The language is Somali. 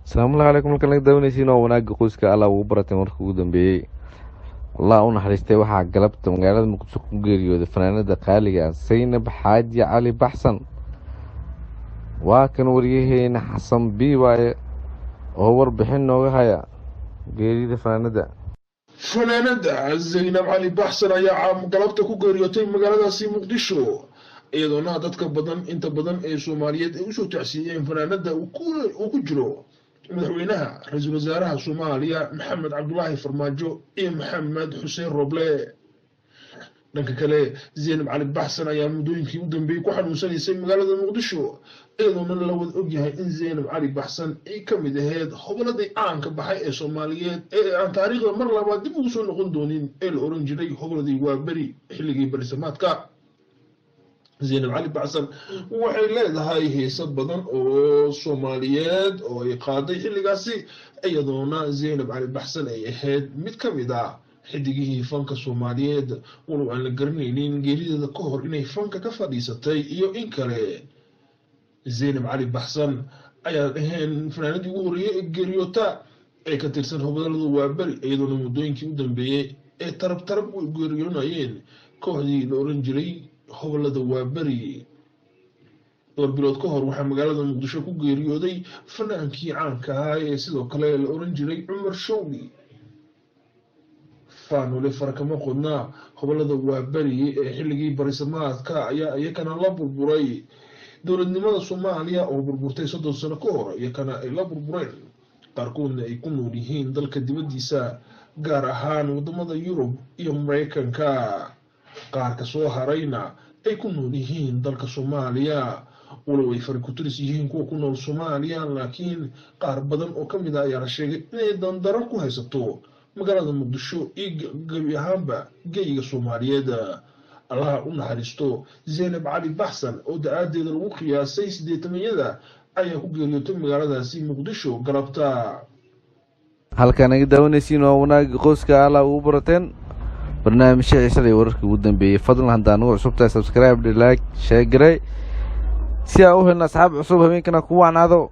asalaamu calaykum halkan laga daawanaysiin oo wanaagga qoyska alla ugu baratay markii ugu dambeeyey. allah u naxariistay waxaa galabta magaalada muqdisho ku geeriyooday fanaanada qaaliga ah Zaynab Xaaji Cali Baxsan. waa kan wariyaheena xasan biiwaaye oo warbixin nooga haya geerida fanaanada Zaynab Cali Baxsan ayaa galabta ku geeriyootay magaaladaasi Muqdisho iyadoona dadka badan inta badan ee Soomaaliyeed ay u soo tacsiiyeen fanaanada uu ku jiro madaxweynaha ra'iisul wasaaraha Soomaaliya Maxamed Cabdullaahi Farmaajo iyo Maxamed Xuseen Roble. dhanka kale Zaynab Cali Baxsan ayaa muddooyinkii u dambeeyay ku xanuunsanaysay magaalada Muqdisho iyadoona la wada ogyahay in Zaynab Cali Baxsan ay ka mid ahayd hobladii caanka baxay ee Soomaaliyeed ee aan taariikhda mar labaad dib ugu soo noqon doonin ee la oran jiray hobladii waa beri xilligii barisamaadka. Zaynab Cali Baxsan waxay leedahay heeso badan oo Soomaaliyeed oo ay qaaday xilligaasi iyadoona Zaynab Cali Baxsan ay ahayd mid ka mid ah xidigihii fanka Soomaaliyeed walow aan la garanaynin geerideeda ka hor inay fanka ka fadhiisatay iyo in kale. Zaynab Cali Baxsan ayaa ahayn fanaanadii ugu horreeyay ee geeriyoota ee ka tirsan hobladooda waa beri iyadoona muddooyinkii u dambeeyay ee tarab u geeriyoonayeen kooxdii la oran jiray hoblada waa beri. dhowr bilood ka hor waxaa magaalada Muqdisho ku geeriyooday fanaankii caanka ahaa ee sidoo kale la oran jiray Cumar Shawgi. faanole farakama qodna hoblada waa beri ee xilligii barisamaadka ayaa iyakana la burburay dowladnimada Soomaaliya oo burburtay 30 sano ka hor iyakana ay la burbureen qaarkoodna ay ku nool yihiin dalka dibadiisa gaar ahaan wadamada Yurub iyo Mareykanka. qaar ka soo harayna ay ku nool yihiin dalka Soomaaliya walow ay farikuturis yihiin kuwa ku nool Soomaaliya laakiin qaar badan oo ka mid ah ayaa la sheegay inay dandaran ku haysato magaalada Muqdisho iyo gabi ahaanba geyiga Soomaaliyeed. allah u naxariisto Zaynab Cali Baxsan oo da'adeeda lagu qiyaasay 80 ayaa ku geeriyootay magaaladaasi Muqdisho galabta. halkan laga daawanaysiin oo wanaagga qoyska alla ugu barateen barnaamijka xiisadii wararkii ugu dambeeyay. fadlan haddaan ugu cusubtahay subscribe like share garay si aad u helna asxaab cusub habeenkana ku wacnaado.